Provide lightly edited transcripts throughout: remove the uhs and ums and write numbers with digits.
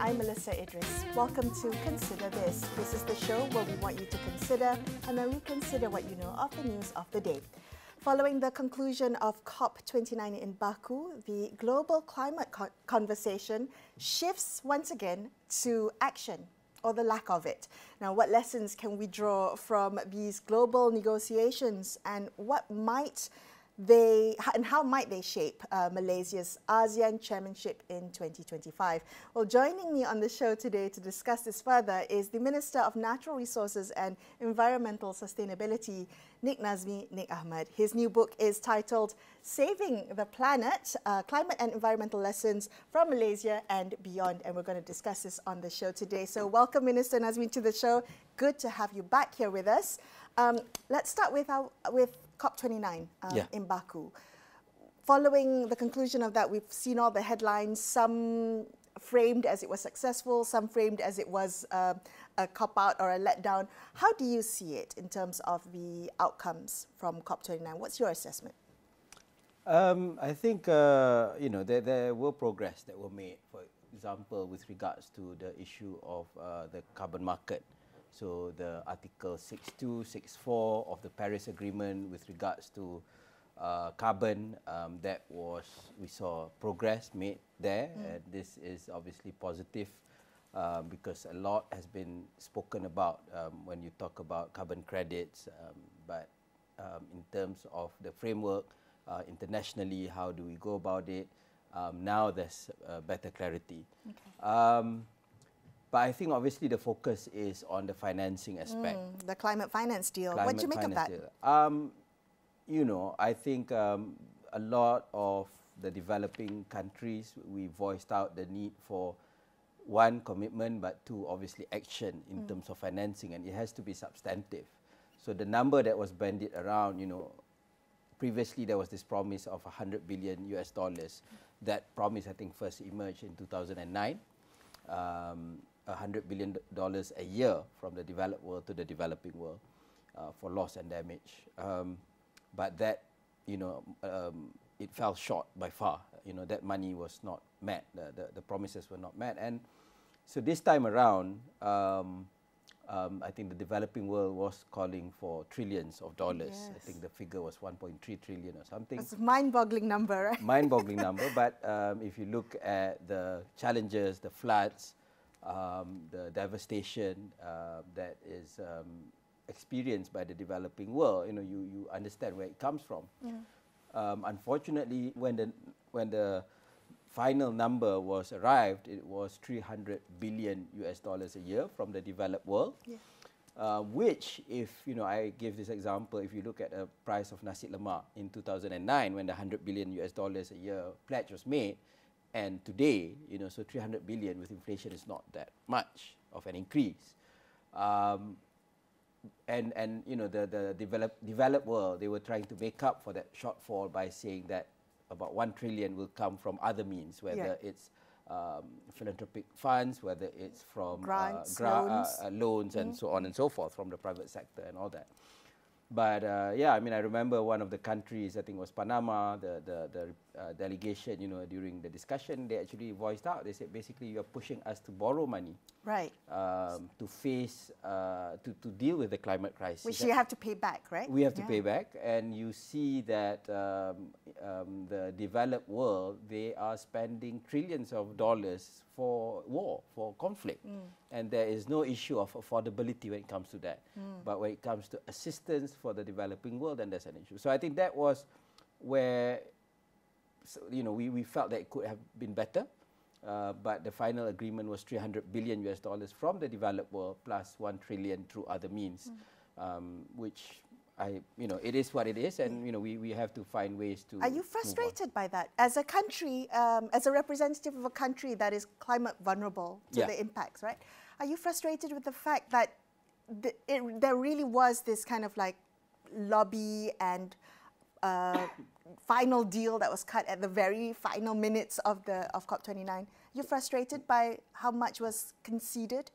I'm Melisa Idris. Welcome to Consider This. This is the show where we want you to consider and then reconsider what you know of the news of the day. Following the conclusion of COP29 in Baku, the global climate conversation shifts once again to action, or the lack of it. Now, what lessons can we draw from these global negotiations, and how might they shape Malaysia's ASEAN chairmanship in 2025? Well, joining me on the show today to discuss this further is the Minister of Natural Resources and Environmental Sustainability, Nik Nazmi Nik Ahmad. His new book is titled Saving the Planet, Climate and Environmental Lessons from Malaysia and Beyond, and we're going to discuss this on the show today. So welcome, Minister Nazmi, to the show. Good to have you back here with us. Let's start with COP29 in Baku. Following the conclusion of that, we've seen all the headlines, some framed as it was successful, some framed as it was a cop-out or a letdown. How do you see it in terms of the outcomes from COP29? What's your assessment? I think, there were progress that were made, for example, with regards to the issue of the carbon market. So the Article 62, 64 of the Paris Agreement with regards to carbon, we saw progress made there. And this is obviously positive because a lot has been spoken about when you talk about carbon credits. But in terms of the framework, internationally, how do we go about it? Now there's better clarity. Okay. But I think obviously the focus is on the financing aspect. The climate finance deal. What do you make of that? I think a lot of the developing countries, we voiced out the need for one, commitment, but two, obviously action in terms of financing, and it has to be substantive. So the number that was bandied around, previously there was this promise of $100 billion US. That promise, I think, first emerged in 2009. $100 billion a year from the developed world to the developing world for loss and damage. But that, it fell short by far. That money was not met, the promises were not met. And so this time around, I think the developing world was calling for trillions of dollars. Yes. I think the figure was 1.3 trillion or something. It's a mind-boggling number, right? Mind-boggling number, but if you look at the challenges, the floods, the devastation that is experienced by the developing world, you understand where it comes from. Yeah. Unfortunately, when the final number was arrived, it was $300 billion US a year from the developed world. Yeah. Which, if I give this example, if you look at the price of nasi lemak in 2009, when the $100 billion US a year pledge was made, and today, so 300 billion with inflation is not that much of an increase. The developed world, they were trying to make up for that shortfall by saying that about 1 trillion will come from other means, whether it's philanthropic funds, whether it's from grants, loans and so on and so forth from the private sector and all that. But I remember one of the countries, I think it was Panama, the delegation, during the discussion, they actually voiced out. They said, basically, you're pushing us to borrow money, right? To face, to deal with the climate crisis. Which you have to pay back, right? We have to pay back, and you see that the developed world, they are spending trillions of dollars for war, for conflict, and there is no issue of affordability when it comes to that. But when it comes to assistance for the developing world, then there's an issue. So I think that was where, we felt that it could have been better, but the final agreement was $300 billion US from the developed world plus 1 trillion through other means, which it is what it is, and we have to find ways to. Are you frustrated by that as a country, as a representative of a country that is climate vulnerable to the impacts, right? Are you frustrated with the fact that there really was this kind of like lobby and final deal that was cut at the very final minutes of COP29? You're frustrated by how much was conceded?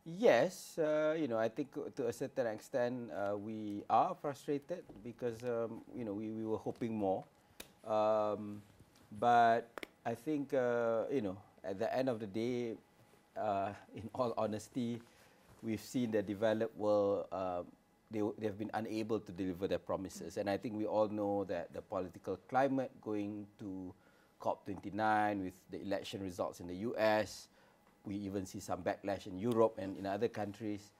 Yes, I think to a certain extent we are frustrated because we were hoping more, but I think at the end of the day, in all honesty, we've seen the developed world, they've been unable to deliver their promises. And I think we all know that the political climate going to COP29 with the election results in the US, we even see some backlash in Europe and in other countries.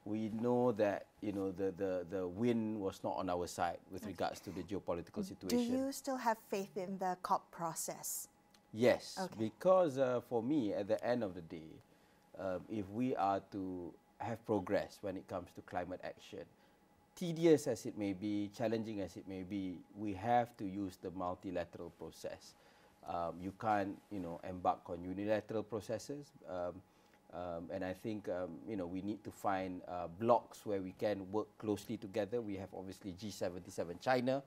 We know that, you know, the win was not on our side with regards to the geopolitical situation. Do you still have faith in the COP process? Yes, because for me, at the end of the day, if we are to have progress when it comes to climate action, tedious as it may be, challenging as it may be, we have to use the multilateral process. You can't, you know, embark on unilateral processes. And I think, you know, we need to find blocks where we can work closely together. We have obviously G77 China,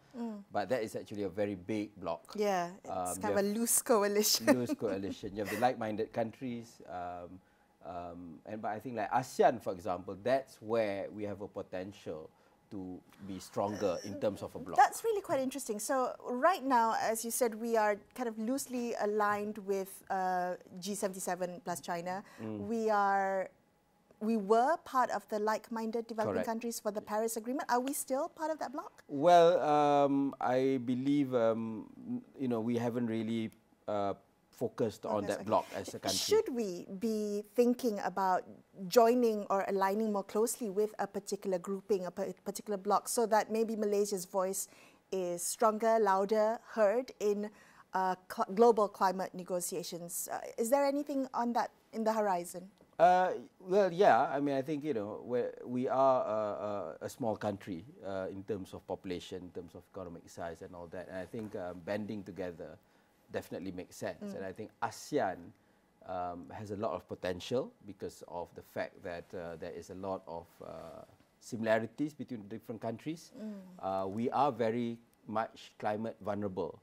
but that is actually a very big block. Yeah, it's kind of a loose coalition. Loose coalition. You have the like-minded countries. But I think like ASEAN, for example, that's where we have a potential to be stronger in terms of a bloc. That's really quite interesting. So right now, as you said, we are kind of loosely aligned with G77 plus China. We were part of the like-minded developing countries for the Paris Agreement. Are we still part of that bloc? Well, I believe, you know, we haven't really focused on that bloc as a country. Should we be thinking about joining or aligning more closely with a particular grouping, a particular bloc, so that maybe Malaysia's voice is stronger, louder, heard in global climate negotiations? Is there anything on that in the horizon? Well, yeah. I mean, I think, you know, we are a small country in terms of population, in terms of economic size and all that. And I think banding together definitely makes sense. And I think ASEAN has a lot of potential because of the fact that there is a lot of similarities between different countries. We are very much climate vulnerable.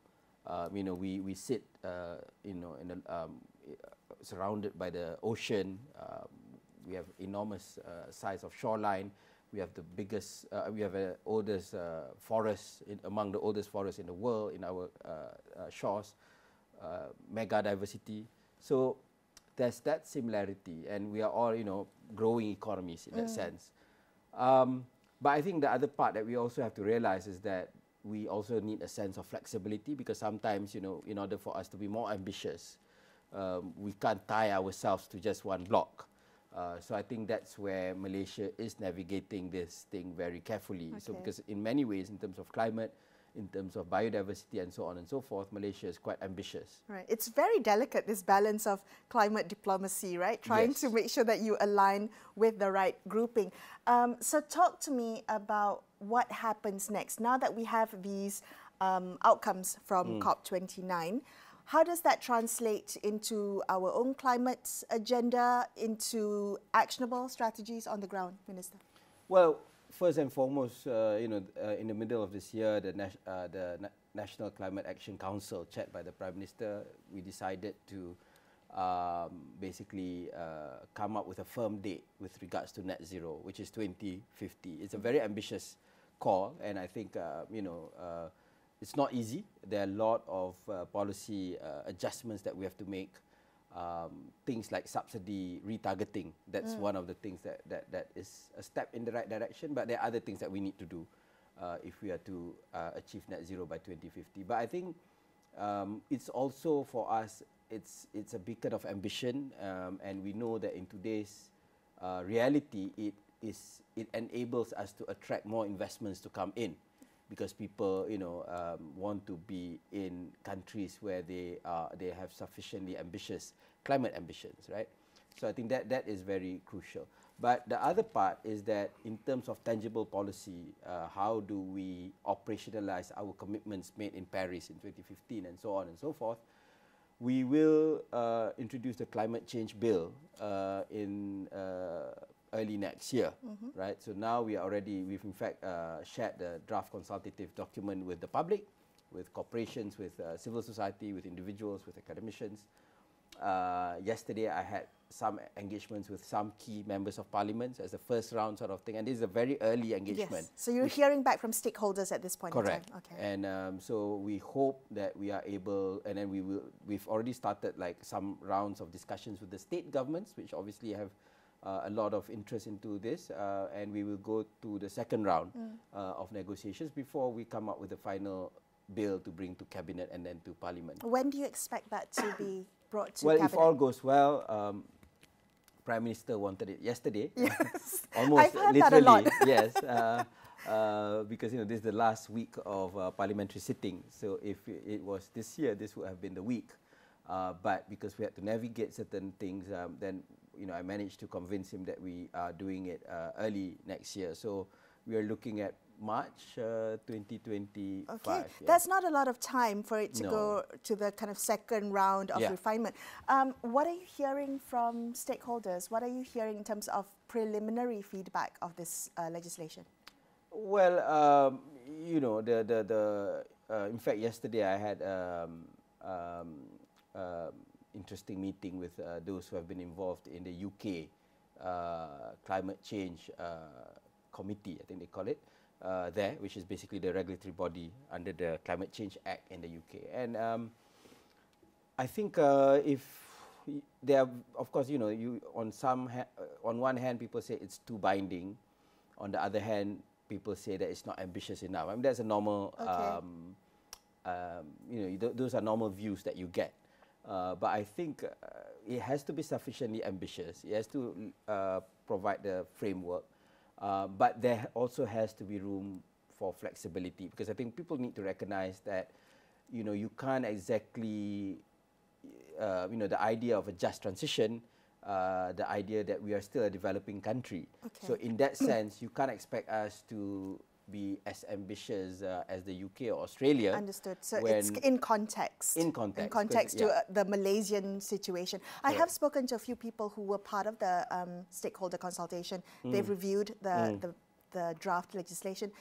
You know, we sit, you know, in a, surrounded by the ocean. We have enormous size of shoreline. We have the biggest, we have the oldest forest, among the oldest forests in the world in our shores. Mega diversity. So there's that similarity, and we are all, you know, growing economies in that sense. But I think the other part that we also have to realize is that we also need a sense of flexibility, because sometimes, you know, in order for us to be more ambitious, we can't tie ourselves to just one block. So I think that's where Malaysia is navigating this thing very carefully. So because in many ways, in terms of climate, in terms of biodiversity and so on and so forth, Malaysia is quite ambitious. Right. It's very delicate, this balance of climate diplomacy, right? Trying to make sure that you align with the right grouping. So talk to me about what happens next. Now that we have these outcomes from COP29, how does that translate into our own climate agenda, into actionable strategies on the ground, Minister? Well, first and foremost, you know, in the middle of this year, the National Climate Action Council, chaired by the Prime Minister, we decided to basically come up with a firm date with regards to net zero, which is 2050. It's a very ambitious call, and I think, you know, it's not easy. There are a lot of policy adjustments that we have to make. Things like subsidy retargeting, that's one of the things that is a step in the right direction, but there are other things that we need to do if we are to achieve net zero by 2050. But I think it's also for us, it's a beacon of ambition, and we know that in today's reality, it enables us to attract more investments to come in, because people, you know, want to be in countries where they have sufficiently ambitious climate ambitions, right? So I think that is very crucial. But the other part is that in terms of tangible policy, how do we operationalize our commitments made in Paris in 2015 and so on and so forth? We will introduce the climate change bill in early next year, right? So now we've in fact shared the draft consultative document with the public, with corporations, with civil society, with individuals, with academicians. Yesterday I had some engagements with some key members of parliament as a first round sort of thing, and this is a very early engagement. Yes. So you're hearing back from stakeholders at this point Correct. in time. Okay. And so we hope that we are able, and then we've already started like some rounds of discussions with the state governments, which obviously have a lot of interest into this, and we will go to the second round of negotiations before we come up with the final bill to bring to cabinet and then to parliament. When do you expect that to be brought to well, cabinet? if all goes well, Prime Minister wanted it yesterday. Yes. Almost I've heard literally. that a lot. Yes. Because this is the last week of parliamentary sitting. So if it was this year, this would have been the week. But because we had to navigate certain things, then I managed to convince him that we are doing it early next year. So we are looking at March 2025. Okay, yeah. That's not a lot of time for it to go to the kind of second round of refinement. What are you hearing from stakeholders? What are you hearing in terms of preliminary feedback of this legislation? Well, in fact, yesterday I had interesting meeting with those who have been involved in the UK climate change committee, I think they call it, there, which is basically the regulatory body under the Climate Change Act in the UK. And I think if there are, of course, on one hand, people say it's too binding. On the other hand, people say that it's not ambitious enough. I mean, that's a normal, those are normal views that you get. But I think it has to be sufficiently ambitious. It has to provide the framework. But there also has to be room for flexibility, because I think people need to recognize that, you can't exactly, the idea of a just transition, the idea that we are still a developing country. Okay. So in that sense, you can't expect us to be as ambitious as the UK or Australia. Understood. So it's in context. In context to the Malaysian situation. I have spoken to a few people who were part of the stakeholder consultation. They've reviewed the draft legislation.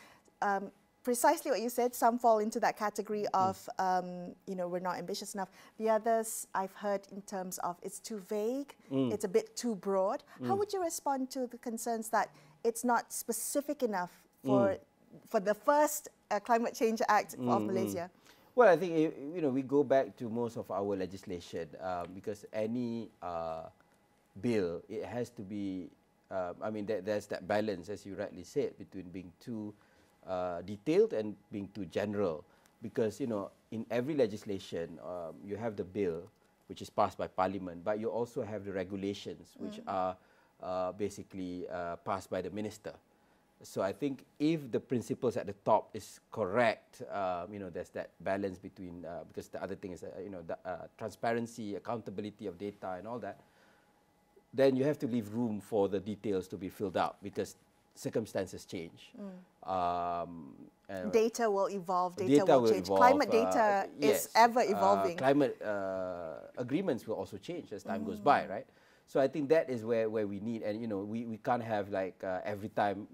Precisely what you said, some fall into that category of, we're not ambitious enough. The others I've heard in terms of it's too vague, it's a bit too broad. How would you respond to the concerns that it's not specific enough for the first Climate Change Act of Malaysia? Well, I think we go back to most of our legislation because any bill, it has to be, there's that balance, as you rightly said, between being too detailed and being too general. Because, in every legislation, you have the bill, which is passed by Parliament, but you also have the regulations, which are basically passed by the minister. So I think if the principles at the top is correct, there's that balance between, because the other thing is, transparency, accountability of data and all that, then you have to leave room for the details to be filled out, because circumstances change. Data will evolve, data will change. Climate data is ever evolving. Climate agreements will also change as time goes by, right? So I think that is where we need, and we can't have like every time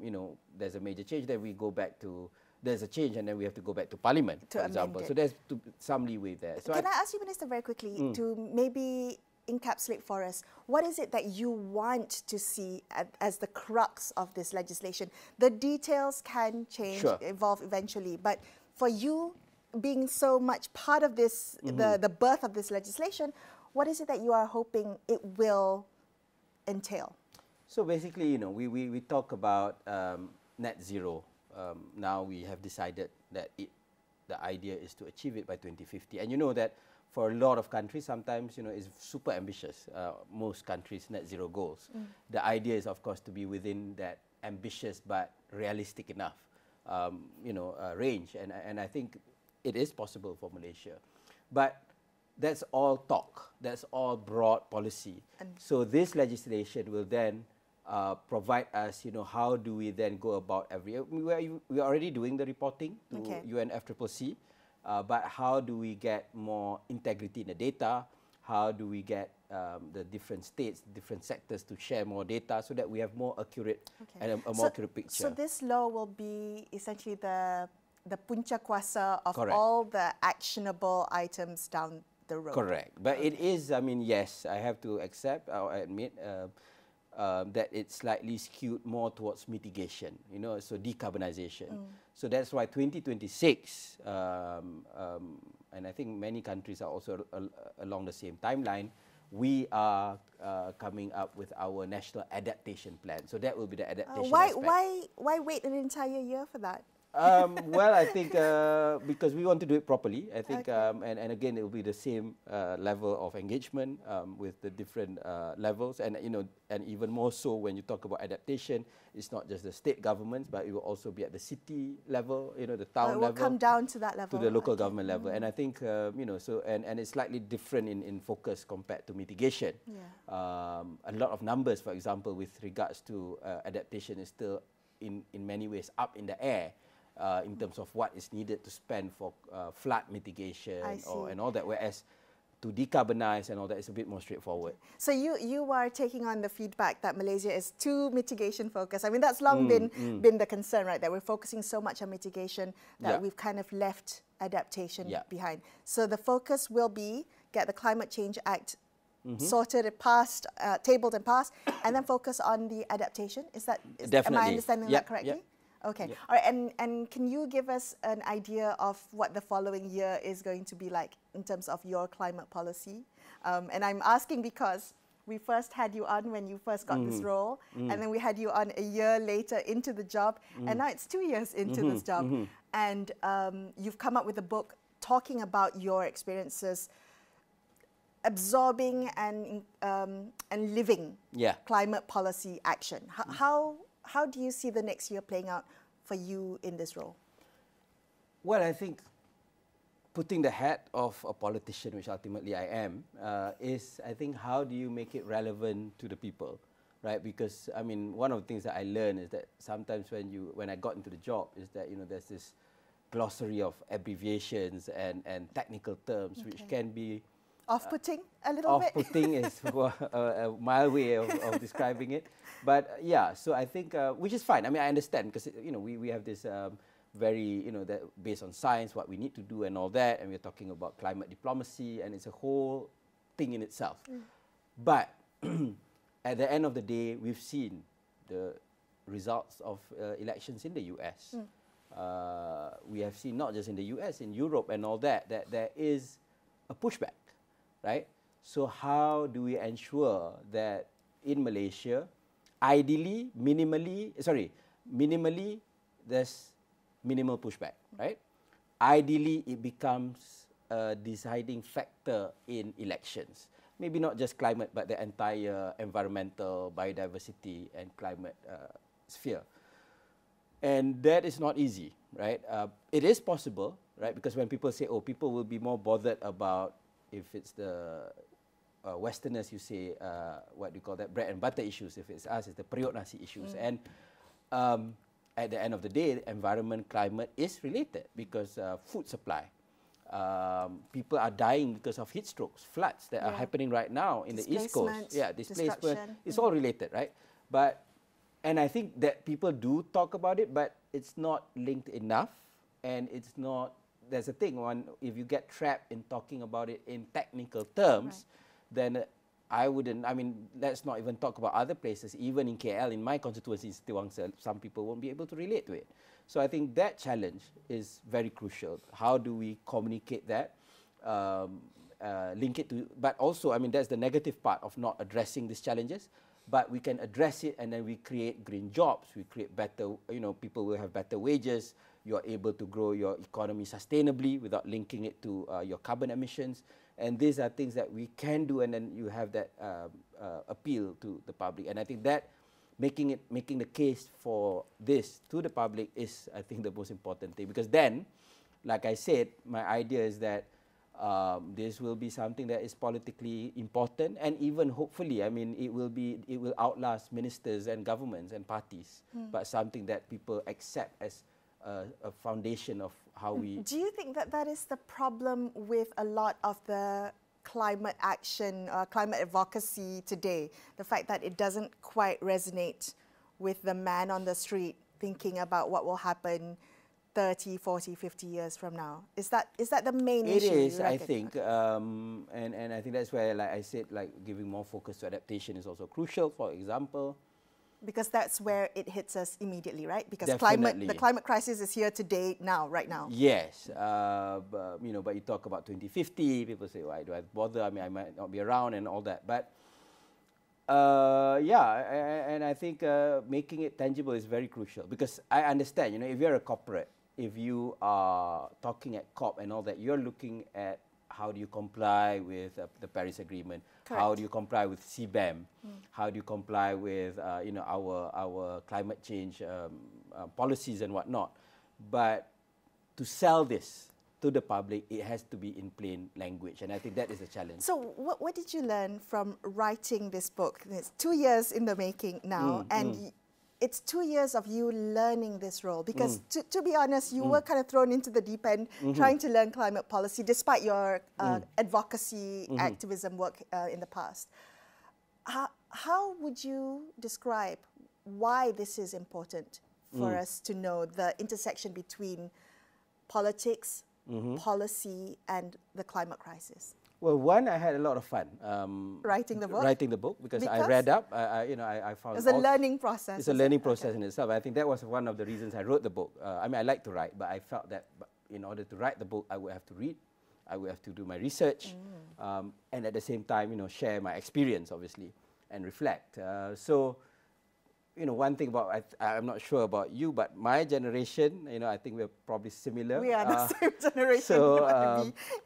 there's a major change, then we go back to, there's a change and then we have to go back to Parliament, for example. So there's some leeway there. So Can I ask you, Minister, very quickly to maybe encapsulate for us, what is it that you want to see as the crux of this legislation? The details can change, evolve eventually, but for you being so much part of this, the birth of this legislation, what is it that you are hoping it will entail? So basically, we talk about net zero. Now we have decided that the idea is to achieve it by 2050. And you know that for a lot of countries, sometimes, it's super ambitious. Most countries' net zero goals. The idea is, of course, to be within that ambitious but realistic enough, range. And I think it is possible for Malaysia. But that's all talk. That's all broad policy. So this legislation will then provide us, how do we then go about we are already doing the reporting to UNFCCC, but how do we get more integrity in the data? How do we get the different states, different sectors to share more data so that we have more accurate and a more accurate picture? So this law will be essentially the punca kuasa of Correct. all the actionable items down the road. Correct. But it is, I mean, yes, I have to accept or admit that it's slightly skewed more towards mitigation, you know, so decarbonization. So that's why 2026, and I think many countries are also along the same timeline, we are coming up with our national adaptation plan. So that will be the adaptation aspect. Why wait an entire year for that? Well, I think because we want to do it properly. I think, Okay. and again, it will be the same level of engagement with the different levels, and you know, and even more so when you talk about adaptation, it's not just the state governments, but it will also be at the city level, you know, the town level. It will come down to that level. To the local government level, and I think you know, so and it's slightly different in focus compared to mitigation. Yeah. A lot of numbers, for example, with regards to adaptation, is still in many ways up in the air. In terms of what is needed to spend for flood mitigation and all that, whereas to decarbonize and all that is a bit more straightforward. So you are taking on the feedback that Malaysia is too mitigation focused. I mean, that's long been the concern, right? That we're focusing so much on mitigation that we've kind of left adaptation behind. So the focus will be get the Climate Change Act sorted, passed, tabled and passed, and then focus on the adaptation. Am I understanding that correctly? Okay. All right. And can you give us an idea of what the following year is going to be like in terms of your climate policy? And I'm asking because we first had you on when you first got this role, and then we had you on a year later into the job, and now it's 2 years into this job. And you've come up with a book talking about your experiences absorbing and living climate policy action. How do you see the next year playing out for you in this role? Well, I think putting the hat of a politician, which ultimately I am, is I think how do you make it relevant to the people, right? Because I mean, one of the things that I learned is that sometimes when I got into the job is that, you know, there's this glossary of abbreviations and technical terms which can be off-putting a little bit. Off-putting is a mild way of describing it. But yeah, so I think, which is fine. I mean, I understand because, you know, we have this very, you know, that based on science, what we need to do and all that. And we're talking about climate diplomacy, and it's a whole thing in itself. But at the end of the day, we've seen the results of elections in the US. We have seen not just in the US, in Europe and all that, that there is a pushback. Right? So how do we ensure that in Malaysia, ideally, minimally, there's minimal pushback, right? Ideally, it becomes a deciding factor in elections. Maybe not just climate, but the entire environmental, biodiversity, and climate sphere. And that is not easy, right? It is possible, right? Because when people say, oh, people will be more bothered about if it's the Westerners, you say, what do you call that, bread and butter issues. If it's us, it's the periuk nasi issues. And at the end of the day, environment, climate is related because food supply. People are dying because of heat strokes, floods that are happening right now in the East Coast. Yeah, displacement. It's all related, right? And I think that people do talk about it, but it's not linked enough, and it's not. There's a thing, if you get trapped in talking about it in technical terms, then I wouldn't, I mean, let's not even talk about other places. Even in KL, in my constituency, Setiawangsa, some people won't be able to relate to it. So I think that challenge is very crucial. How do we communicate that, link it to, but also, I mean, that's the negative part of not addressing these challenges. But we can address it, and then we create green jobs. We create better, you know, people will have better wages. You're able to grow your economy sustainably without linking it to your carbon emissions. And these are things that we can do, and then you have that appeal to the public. And I think that making the case for this to the public is, I think, the most important thing. Because then, like I said, my idea is that this will be something that is politically important, and even hopefully, I mean, it will outlast ministers and governments and parties, but something that people accept as a foundation of how we... Do you think that that is the problem with a lot of the climate action, climate advocacy today? The fact that it doesn't quite resonate with the man on the street thinking about what will happen 30, 40, 50 years from now? Is that the main It issue? is, I think, and I think that's where, like I said, like giving more focus to adaptation is also crucial. For example, because that's where it hits us immediately, right? Because the climate crisis is here today, now, right now. Yes, but, you know, but you talk about 2050, people say, why do I bother? I mean, I might not be around and all that, but yeah, and I think making it tangible is very crucial, because I understand, you know, if you're a corporate, if you are talking at COP and all that, you're looking at how do you comply with the Paris Agreement, Correct. How do you comply with CBAM, how do you comply with you know, our climate change policies and whatnot. But to sell this to the public, it has to be in plain language, and I think that is a challenge. So what did you learn from writing this book? It's 2 years in the making now, and it's 2 years of you learning this role, because to be honest, you were kind of thrown into the deep end trying to learn climate policy despite your advocacy activism work in the past. How would you describe why this is important for us to know the intersection between politics, policy and the climate crisis? Well, one, I had a lot of fun writing the book. Writing the book, because I read up. You know, I found it's a learning process. It's a learning process in itself. I think that was one of the reasons I wrote the book. I mean, I like to write, but I felt that in order to write the book, I would have to read, I would have to do my research, and at the same time, you know, share my experience, obviously, and reflect. So, you know, one thing about, I'm not sure about you, but my generation, you know, I think we're probably similar. We are the same generation. So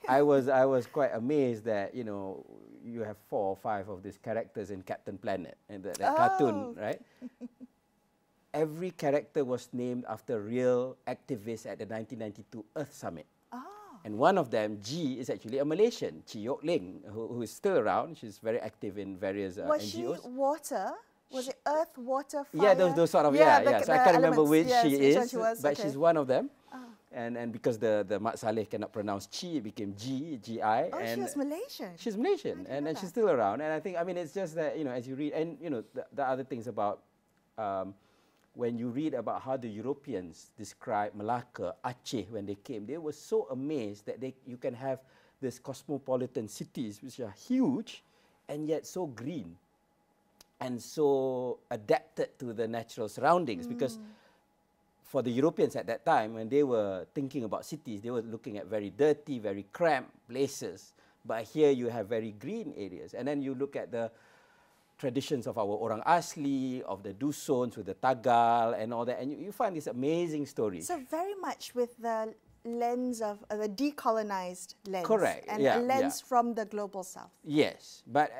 I was quite amazed that, you know, you have 4 or 5 of these characters in Captain Planet, and that cartoon, right? Every character was named after real activists at the 1992 Earth Summit. And one of them, G, is actually a Malaysian, Chi Yok Ling, who is still around. She's very active in various NGOs. Was she water? Was it earth, water, fire? Yeah, those sort of, yeah. So I can't remember which she is, but okay. she's one of them. And because the Mat Saleh cannot pronounce Chi, it became G-I. Oh, and she was Malaysian. She's Malaysian, and she's still around. And I think, I mean, it's just that, you know, as you read, and, you know, the other things about, when you read about how the Europeans described Malacca, Aceh, when they came, they were so amazed that you can have these cosmopolitan cities, which are huge, and yet so green, and so adapted to the natural surroundings. Because for the Europeans at that time, when they were thinking about cities, they were looking at very dirty, very cramped places. But here you have very green areas. And then you look at the traditions of our Orang Asli, of the Dusons with the Tagal and all that, and you find these amazing stories. So very much with the lens of the decolonized lens. Correct. And a lens from the global south. Yes, but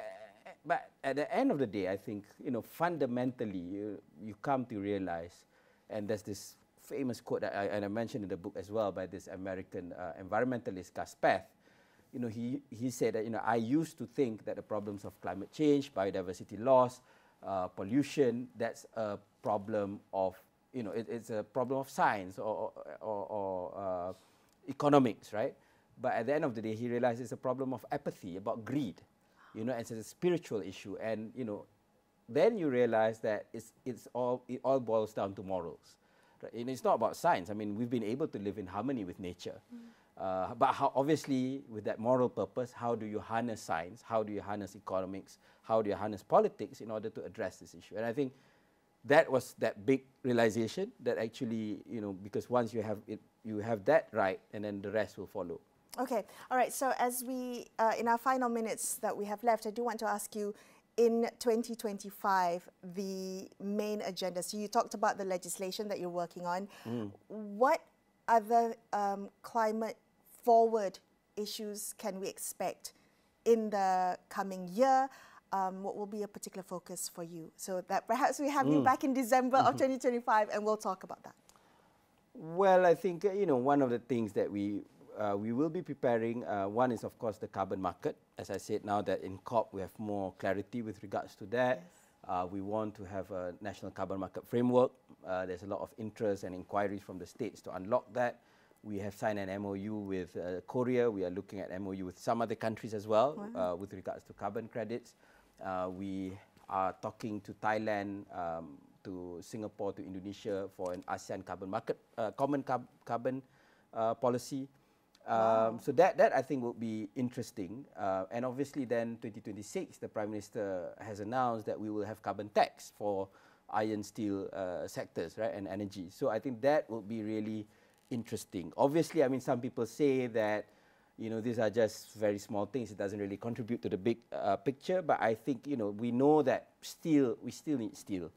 at the end of the day, I think, you know, fundamentally you come to realize, and there's this famous quote that I mentioned in the book as well by this American environmentalist Gus Path. You know, he said that, you know, I used to think that the problems of climate change, biodiversity loss, pollution, that's a problem of, you know, it's a problem of science or economics, right? But at the end of the day, he realized it's a problem of apathy, about greed, you know, and it's a spiritual issue. And, you know, then you realize that it all boils down to morals. Right? And it's not about science. I mean, we've been able to live in harmony with nature. But how, obviously, with that moral purpose, how do you harness science? How do you harness economics? How do you harness politics in order to address this issue? And I think that was that big realization that actually, you know, because once you have it, you have that right, and then the rest will follow. Okay, all right. So as we, in our final minutes that we have left, I do want to ask you, in 2025, the main agenda. So you talked about the legislation that you're working on. What other climate forward issues can we expect in the coming year? What will be a particular focus for you? So that perhaps we have you back in December of 2025 and we'll talk about that. Well, I think, you know, one of the things that we will be preparing, one is, of course, the carbon market. As I said, now that in COP we have more clarity with regards to that. Yes. We want to have a national carbon market framework. There's a lot of interest and inquiries from the states to unlock that. We have signed an MOU with Korea. We are looking at MOU with some other countries as well. Wow. With regards to carbon credits. We are talking to Thailand to Singapore, to Indonesia for an ASEAN carbon market, common carbon policy. So that I think will be interesting. And obviously then 2026, the Prime Minister has announced that we will have carbon tax for iron, steel sectors, right, and energy. So I think that will be really interesting. Obviously, I mean, some people say that, you know, these are just very small things. It doesn't really contribute to the big picture. But I think, you know, we know that steel, we still need steel.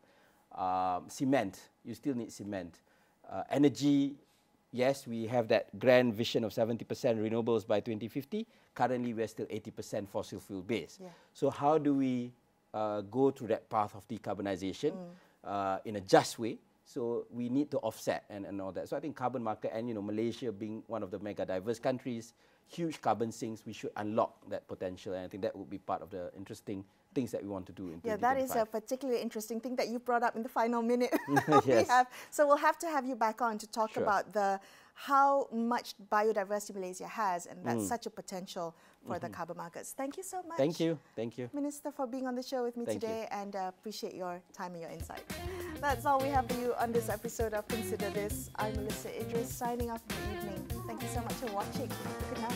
Cement, you still need cement. Energy, yes, we have that grand vision of 70% renewables by 2050. Currently, we're still 80% fossil fuel based. Yeah. So how do we go through that path of decarbonization in a just way? So we need to offset and all that. So I think carbon market and, you know, Malaysia being one of the mega diverse countries, huge carbon sinks, we should unlock that potential. And I think that would be part of the interesting things that we want to do in 2025. Yeah, that is a particularly interesting thing that you brought up in the final minute. Yes. So we'll have to have you back on to talk about how much biodiversity Malaysia has, and that's such a potential for the carbon markets. Thank you so much. Thank you. Thank you, Minister, for being on the show with me today, and appreciate your time and your insight. That's all we have for you on this episode of Consider This. I'm Melisa Idris, signing off for the evening. Thank you so much for watching. Good night.